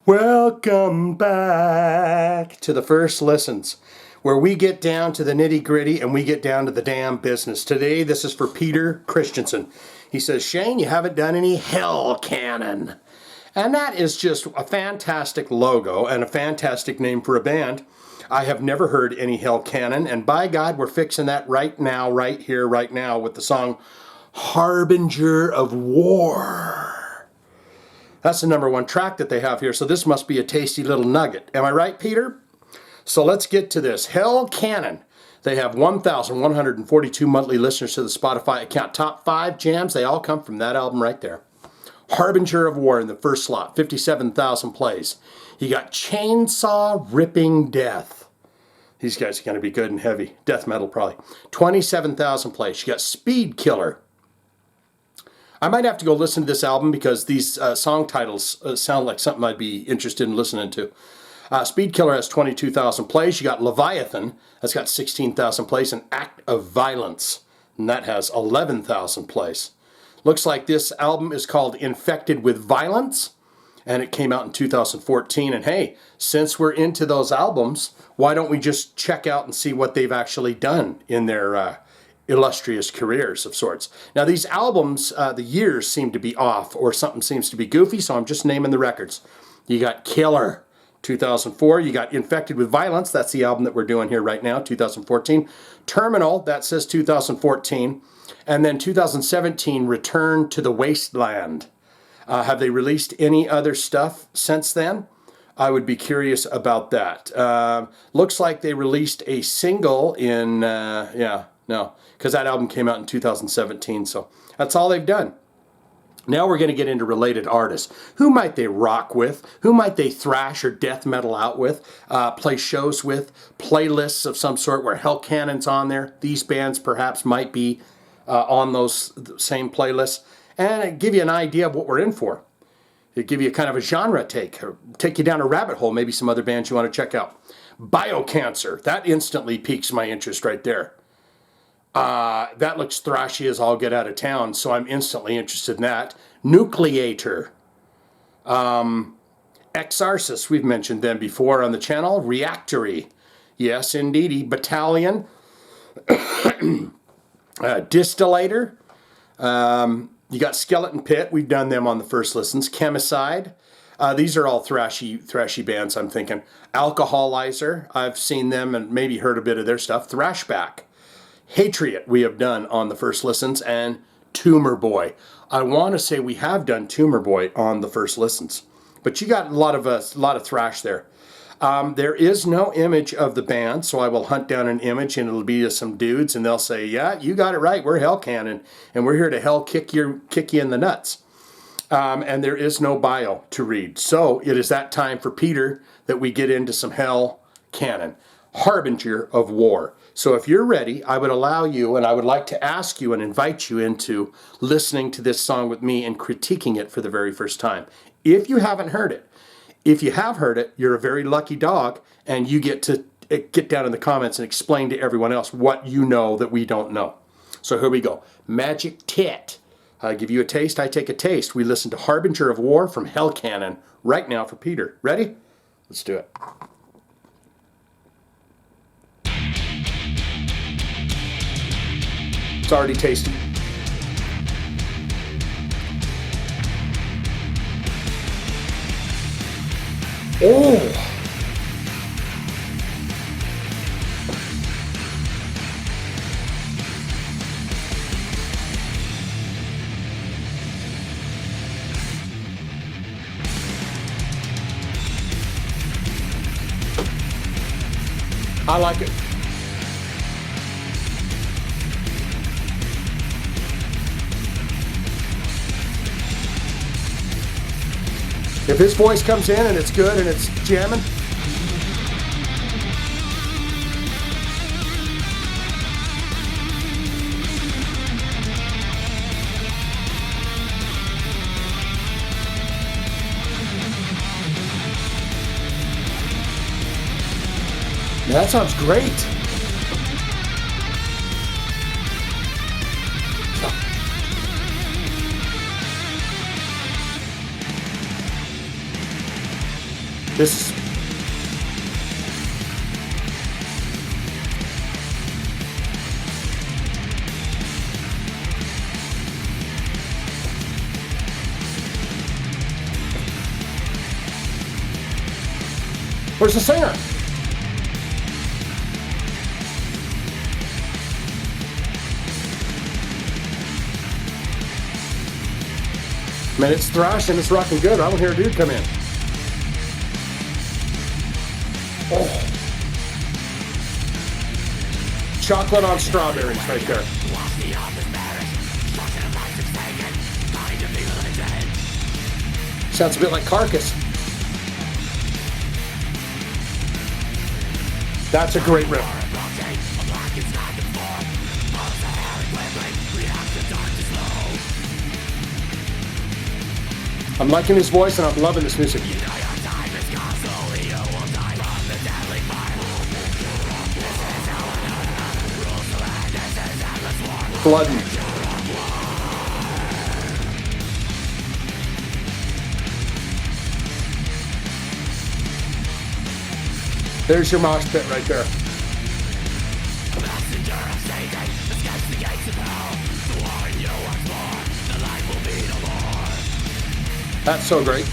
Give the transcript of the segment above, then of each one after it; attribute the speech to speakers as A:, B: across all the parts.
A: Welcome back to the First Listens, where we get down to the nitty-gritty and we get down to the damn business. Today, this is for Peter Christensen. He says, Shane, you haven't done any Hellcannon. And that is just a fantastic logo and a fantastic name for a band. I have never heard any Hellcannon, and by God, we're fixing that right now, right here, right now, with the song Harbinger of War. That's the number one track that they have here, so this must be a tasty little nugget. Am I right, Peter? So let's get to this. Hellcannon. They have 1,142 monthly listeners to the Spotify account. Top 5 jams, they all come from that album right there. Harbinger of War in the first slot, 57,000 plays. You got Chainsaw Ripping Death. These guys are going to be good and heavy. Death metal, probably. 27,000 plays. You got Speed Killer. I might have to go listen to this album because these song titles sound like something I'd be interested in listening to. Speed Killer has 22,000 plays. You got Leviathan, that's got 16,000 plays, and Act of Violence, and that has 11,000 plays. Looks like this album is called Infected with Violence, and it came out in 2014. And hey, since we're into those albums, why don't we just check out and see what they've actually done in their illustrious careers of sorts. Now these albums, the years seem to be off or something seems to be goofy, so I'm just naming the records. You got Killer, 2004. You got Infected with Violence, that's the album that we're doing here right now, 2014. Terminal, that says 2014. And then 2017, Return to the Wasteland. Have they released any other stuff since then? I would be curious about that. Looks like they released a single in, because that album came out in 2017, so that's all they've done. Now we're going to get into related artists. Who might they rock with? Who might they thrash or death metal out with? Play shows with? Playlists of some sort where Hellcannon's on there? These bands perhaps might be on those same playlists. And give you an idea of what we're in for. It'll give you kind of a genre take you down a rabbit hole, maybe some other bands you want to check out. Biocancer, that instantly piques my interest right there. That looks thrashy as all get out of town, so I'm instantly interested in that. Nucleator. Exarchus, we've mentioned them before on the channel. Reactory. Yes, indeedy. Battalion. Distillator. You got Skeleton Pit. We've done them on the First Listens. Chemicide. These are all thrashy bands, I'm thinking. Alcoholizer. I've seen them and maybe heard a bit of their stuff. Thrashback. Hatriot we have done on the First Listens, and Tumor Boy. I want to say we have done Tumor Boy on the First Listens, but you got a lot of thrash there. There is no image of the band, so I will hunt down an image, and it'll be some dudes, and they'll say, "Yeah, you got it right. We're Hellcannon, and we're here to hell kick you in the nuts." And there is no bio to read, so it is that time for Peter that we get into some Hellcannon. Harbinger of War. So if you're ready, I would allow you, and I would like to ask you and invite you into listening to this song with me and critiquing it for the very first time. If you haven't heard it. If you have heard it, you're a very lucky dog, and you get to get down in the comments and explain to everyone else what you know that we don't know. So here we go. Magic Tit. I give you a taste, I take a taste. We listen to Harbinger of War from Hellcannon right now for Peter. Ready? Let's do it. It's already tasty. Oh! I like it. If his voice comes in and it's good and it's jamming. That sounds great. This is... Where's the singer? Man, it's Thrash and it's rocking good. I don't hear a dude come in. Oh. Chocolate on strawberries right there. Sounds a bit like Carcass. That's a great riff. I'm liking his voice and I'm loving this music. Blooding. There's your mosh pit right there. That's so great.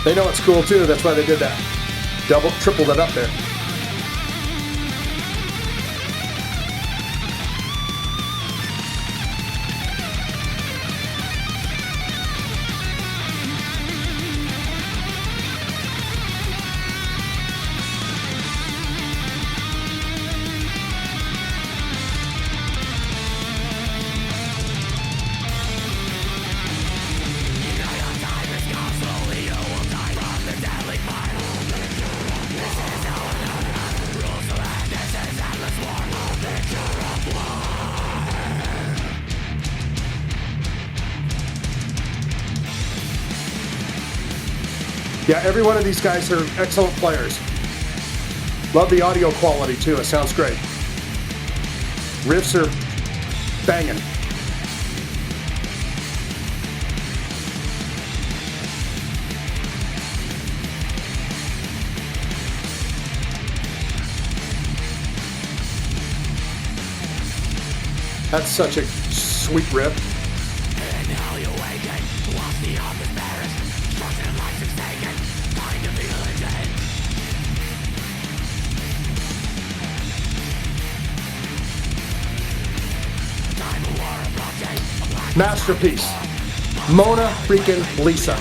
A: They know it's cool too, that's why they did that. Tripled it up there. Yeah, every one of these guys are excellent players. Love the audio quality too, it sounds great. Riffs are banging. That's such a sweet riff. Masterpiece. Mona freaking Lisa.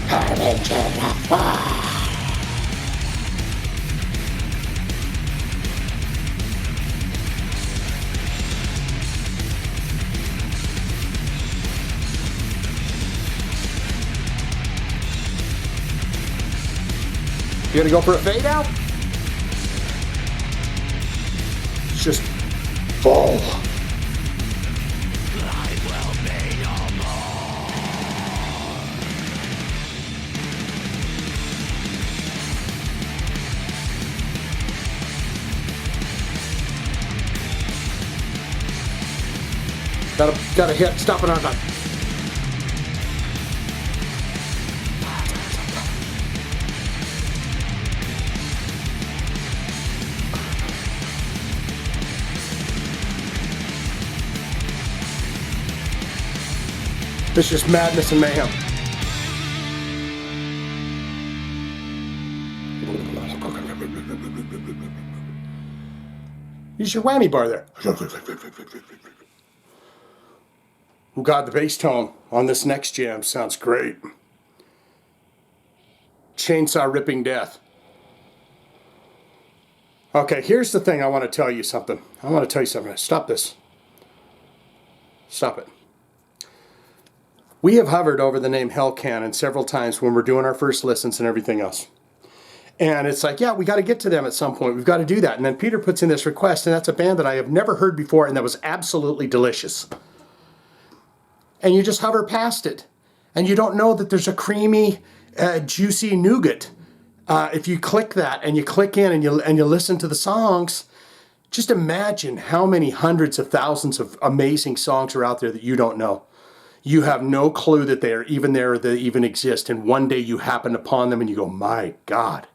A: Harbinger of War. You gonna go for a fade out? It's just full. Gotta hit, stop it on that. It's just madness and mayhem. Use your whammy bar there. Oh God, the bass tone on this next jam sounds great. Chainsaw ripping death. Okay, here's the thing I want to tell you something. Stop this. Stop it. We have hovered over the name Hellcannon several times when we're doing our first listens and everything else. And it's like, yeah, we got to get to them at some point. We've got to do that. And then Peter puts in this request, and that's a band that I have never heard before, and that was absolutely delicious. And you just hover past it. And you don't know that there's a creamy, juicy nougat. If you click that, and you click in, and you listen to the songs, just imagine how many hundreds of thousands of amazing songs are out there that you don't know. You have no clue that they are even there or they even exist. And one day you happen upon them, and you go, my God.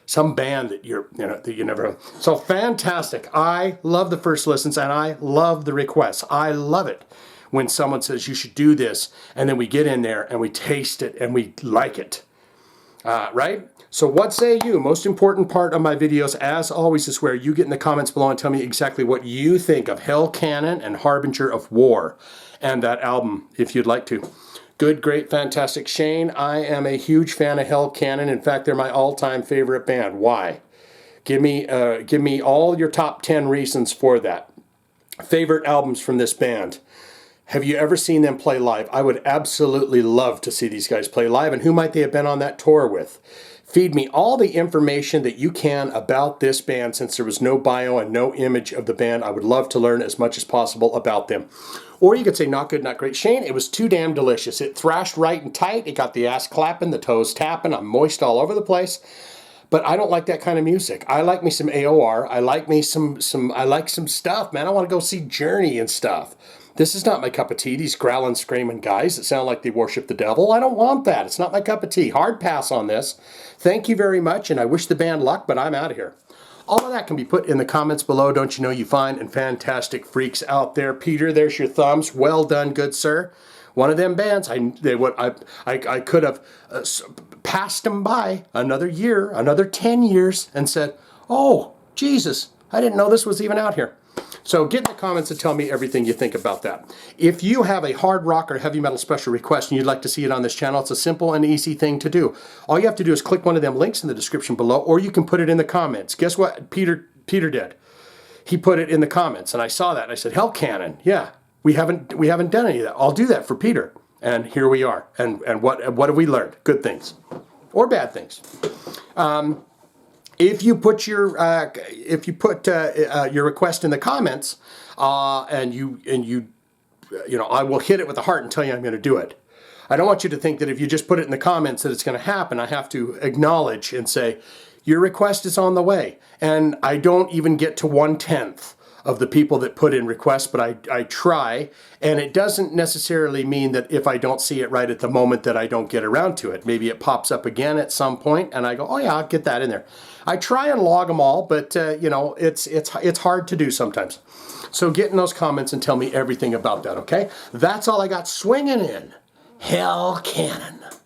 A: Some band that that you never heard. So fantastic. I love the first listens, and I love the requests. I love it when someone says you should do this, and then we get in there and we taste it and we like it. Right? So what say you? Most important part of my videos, as always, is where you get in the comments below and tell me exactly what you think of Hellcannon and Harbinger of War and that album, if you'd like to. Good, great, fantastic. Shane, I am a huge fan of Hellcannon. In fact, they're my all-time favorite band. Why? Give me all your top 10 reasons for that. Favorite albums from this band. Have you ever seen them play live? I would absolutely love to see these guys play live. And who might they have been on that tour with? Feed me all the information that you can about this band. Since there was no bio and no image of the band, I would love to learn as much as possible about them. Or you could say, not good, not great. Shane, it was too damn delicious. It thrashed right and tight. It got the ass clapping, the toes tapping. I'm moist all over the place. But I don't like that kind of music. I like me some AOR. I like me I like some stuff, man. I want to go see Journey and stuff. This is not my cup of tea. These growling, screaming guys that sound like they worship the devil. I don't want that. It's not my cup of tea. Hard pass on this. Thank you very much, and I wish the band luck, but I'm out of here. All of that can be put in the comments below. Don't you know, you fine and fantastic freaks out there. Peter, there's your thumbs. Well done, good sir. One of them bands, I could have passed them by another year, another 10 years, and said, oh, Jesus, I didn't know this was even out here. So get in the comments and tell me everything you think about that. If you have a hard rock or heavy metal special request and you'd like to see it on this channel, it's a simple and easy thing to do. All you have to do is click one of them links in the description below, or you can put it in the comments. Guess what Peter did? He put it in the comments, and I saw that, and I said, Hellcannon, yeah, we haven't done any of that. I'll do that for Peter. And here we are. And what have we learned? Good things or bad things. If you put your request in the comments, I will hit it with a heart and tell you I'm going to do it. I don't want you to think that if you just put it in the comments that it's going to happen. I have to acknowledge and say your request is on the way, and I don't even get to 1/10 of the people that put in requests, but I try, and it doesn't necessarily mean that if I don't see it right at the moment that I don't get around to it. Maybe it pops up again at some point, and I go, oh yeah, I'll get that in there. I try and log them all, but it's hard to do sometimes. So get in those comments and tell me everything about that, okay? That's all I got swinging in. Hellcannon.